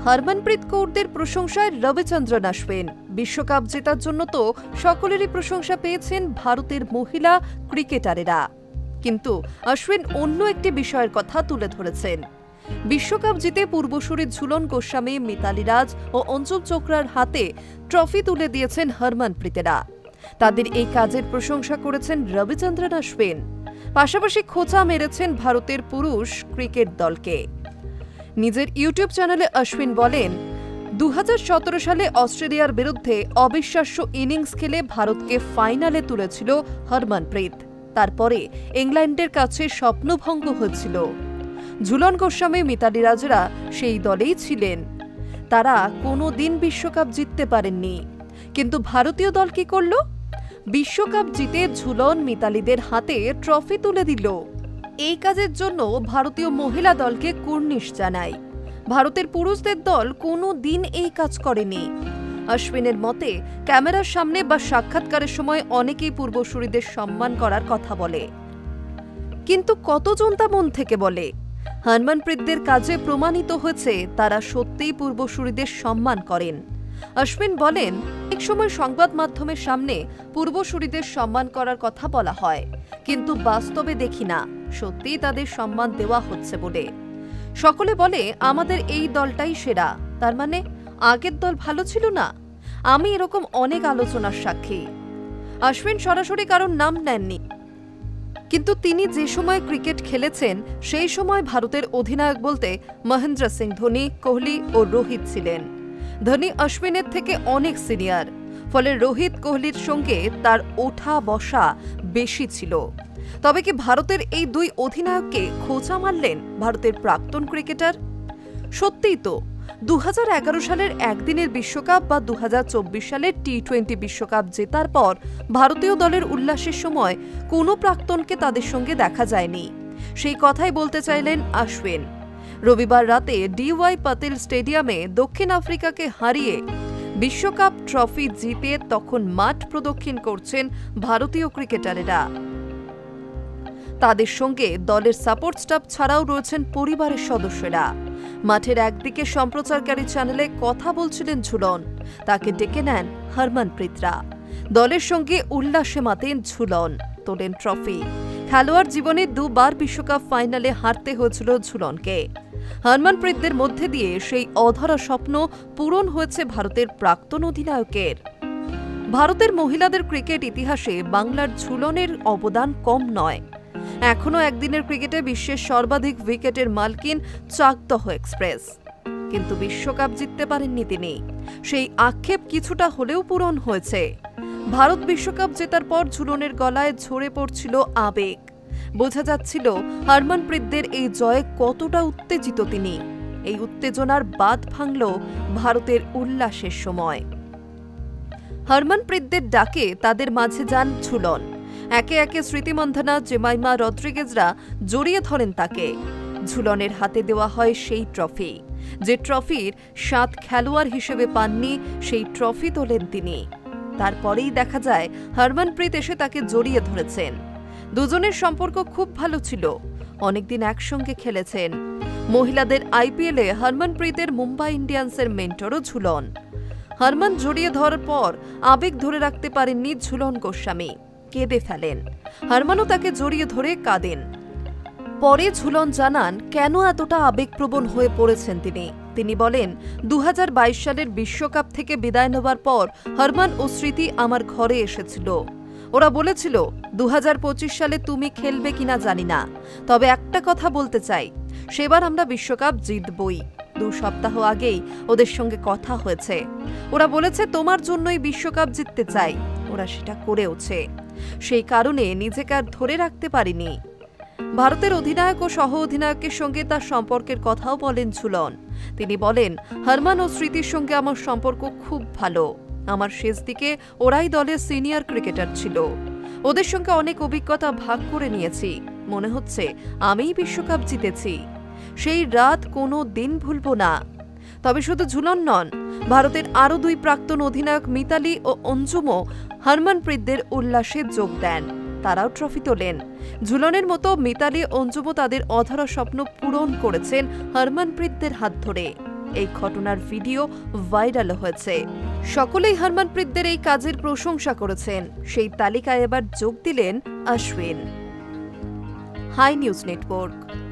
হরমনপ্রীত কৌরদের প্রশংসায় রবিচন্দ্রন অশ্বিন। বিশ্বকাপ জেতার জন্য তো সকলেরই প্রশংসা পেয়েছেন ভারতের মহিলা ক্রিকেটারেরা, কিন্তু অশ্বিন অন্য একটি বিষয়ের কথা তুলে ধরেছেন। বিশ্বকাপ জিতে পূর্বসূরি ঝুলন গোস্বামী, মিতালি রাজ ও অঞ্জুম চোপড়ার হাতে ট্রফি তুলে দিয়েছেন হরমনপ্রীতেরা। তাদের এই কাজের প্রশংসা করেছেন রবিচন্দ্রন অশ্বিন। পাশাপাশি খোঁচা মেরেছেন ভারতের পুরুষ ক্রিকেট দলকে। নিজের ইউটিউব চ্যানেলে অশ্বিন বলেন, 2017 সালে অস্ট্রেলিয়ার বিরুদ্ধে অবিশ্বাস্য ইনিংস খেলে ভারতকে ফাইনালে তুলেছিল হরমনপ্রীত। তারপরে ইংল্যান্ডের কাছে স্বপ্নভঙ্গ হয়েছিল। ঝুলন গোস্বামী, মিতালি রাজরা সেই দলেই ছিলেন। তারা কোনোদিন বিশ্বকাপ জিততে পারেননি, কিন্তু ভারতীয় দল কি করল? বিশ্বকাপ জিতে ঝুলন মিতালিদের হাতে ট্রফি তুলে দিল। এই কাজের জন্য ভারতীয় মহিলা দলকে কুর্নিশ জানাই। ভারতের পুরুষদের দল কোনো দিন এই কাজ করেনি। অশ্বিনের মতে, ক্যামেরার সামনে বা সাক্ষাৎকারের সময় অনেকেই পূর্বসূরিদের সম্মান করার কথা বলে, কিন্তু কতজন তা মন থেকে বলে? হরমনপ্রীতদের কাজে প্রমাণিত হয়েছে তারা সত্যিই পূর্বসূরিদের সম্মান করেন। অশ্বিন বলেন, এক সময় সংবাদ মাধ্যমের সামনে পূর্বসূরিদের সম্মান করার কথা বলা হয়, কিন্তু বাস্তবে দেখি না সত্যিই তাদের সম্মান দেওয়া হচ্ছে বলে। সকলে বলে আমাদের এই দলটাই সেরা, তার মানে আগের দল ভালো ছিল না? আমি এরকম অনেক আলোচনার সাক্ষী। অশ্বিন সরাসরি কারণ নাম নেননি, কিন্তু তিনি যে সময় ক্রিকেট খেলেছেন সেই সময় ভারতের অধিনায়ক বলতে মহেন্দ্র সিং ধোনি, কোহলি ও রোহিত ছিলেন। ধোনি অশ্বিনের থেকে অনেক সিনিয়র, ফলে রোহিত কোহলির সঙ্গে তার ওঠা বসা বেশি ছিল। তবে কি ভারতের এই দুই অধিনায়ককে খোঁচা মারলেন ভারতের প্রাক্তন ক্রিকেটার? সত্যিই তো 2011 সালের একদিনের বিশ্বকাপ বা 2024 সালের টি-20 বিশ্বকাপ জেতার পর ভারতীয় দলের উল্লাসের সময় কোনো প্রাক্তনকে তাদের সঙ্গে দেখা যায়নি। সেই কথাই বলতে চাইলেন অশ্বিন। রবিবার রাতে DY পাতিল স্টেডিয়ামে দক্ষিণ আফ্রিকাকে হারিয়ে বিশ্বকাপ ট্রফি জিতে তখন মাঠ প্রদক্ষিণ করছেন ভারতীয় ক্রিকেটারেরা। তাদের সঙ্গে দলের সাপোর্ট স্টাফ ছাড়াও রয়েছেন পরিবারের সদস্যরা। মাঠের একদিকে সম্প্রচারকারী চ্যানেলে কথা বলছিলেন ঝুলন, তাকে ডেকে নেন হরমনপ্রীতরা। দলের সঙ্গে উল্লাসে মাতেন ঝুলন, তোলেন ট্রফি। খেলোয়াড় জীবনে দুবার বিশ্বকাপ ফাইনালে হারতে হয়েছিল ঝুলনকে। হরমনপ্রীতদের মধ্যে দিয়ে সেই অধরা স্বপ্ন পূরণ হয়েছে ভারতের প্রাক্তন অধিনায়কের। ভারতের মহিলাদের ক্রিকেট ইতিহাসে বাংলার ঝুলনের অবদান কম নয়। এখনো একদিনের ক্রিকেটে বিশ্বের সর্বাধিক উইকেটের মালকিন চাকদহ এক্সপ্রেস, কিন্তু বিশ্বকাপ জিততে পারেননি তিনি। সেই আক্ষেপ কিছুটা হলেও পূরণ হয়েছে। ভারত বিশ্বকাপ জেতার পর ঝুলনের গলায় ঝরে পড়ছিল আবেগ। বোঝা যাচ্ছিল হরমনপ্রীতদের এই জয়ে কতটা উত্তেজিত তিনি। এই উত্তেজনার বাঁধ ভাঙল ভারতের উল্লাসের সময়। হরমনপ্রীতদের ডাকে তাদের মাঝে যান ঝুলন। একে একে স্মৃতিমন্ধনা, জেমাইমা রদ্রিগেজরা জড়িয়ে ধরেন তাকে। ঝুলনের হাতে দেওয়া হয় সেই ট্রফি, যে ট্রফির 7 খেলোয়াড় হিসেবে পাননি, সেই ট্রফি তোলেন তিনি। তারপরেই দেখা যায় হরমনপ্রীত এসে তাকে জড়িয়ে ধরেছেন। দুজনের সম্পর্ক খুব ভালো ছিল, অনেকদিন একসঙ্গে খেলেছেন। মহিলাদের IPL-এ হরমনপ্রীতের মুম্বাই ইন্ডিয়ান্সের মেন্টরও ঝুলন। হরমন জড়িয়ে ধরার পর আবেগ ধরে রাখতে পারেননি ঝুলন গোস্বামী, কেঁদে ফেলেন। হরমনও তাকে জড়িয়ে ধরে কাঁদেন। পরে ঝুলন জানান কেন এতটা আবেগপ্রবণ হয়ে পড়েছেন তিনি বলেন, 2022 সালের বিশ্বকাপ থেকে বিদায় নেবার পর হরমন ও স্মৃতি আমার ঘরে এসেছিল। ওরা বলেছিল 2025 সালে তুমি খেলবে কিনা জানি না, তবে একটা কথা বলতে চাই, সেবার আমরা বিশ্বকাপ জিতবই। 2 সপ্তাহ আগেই ওদের সঙ্গে কথা হয়েছে। ওরা বলেছে তোমার জন্যই বিশ্বকাপ জিততে চাই। ওরা সেটা করেওছে। সেই কারণে নিজেকে আর ধরে রাখতে পারিনি। ভারতের অধিনায়ক ও সহ অধিনায়কের সঙ্গে তার সম্পর্কের কথাও বলেন ঝুলন। তিনি বলেন, হরমন ও স্মৃতির সঙ্গে আমার সম্পর্ক খুব ভালো। আমার শেষ দিকে ওরাই দলের সিনিয়র ক্রিকেটার ছিল। ওদের সঙ্গে অনেক অভিজ্ঞতা ভাগ করে নিয়েছি। মনে হচ্ছে আমিই বিশ্বকাপ জিতেছি। সেই রাত কোনো দিন ভুলব না। তবে শুধু ঝুলন নন, ভারতের আরও 2 প্রাক্তন অধিনায়ক মিতালি ও অঞ্জুমও হরমনপ্রীতদের উল্লাসে যোগ দেন। তারাও ট্রফি তোলেন। ঝুলনের মতো মিতালি, অঞ্জুমও তাদের অধরা স্বপ্ন পূরণ করেছেন হরমনপ্রীতদের হাত ধরে। এই ঘটনার ভিডিও ভাইরাল হয়েছে। সকলেই হরমনপ্রীতদের এই কাজের প্রশংসা করেছেন। সেই তালিকায় এবার যোগ দিলেন অশ্বিন। High news network.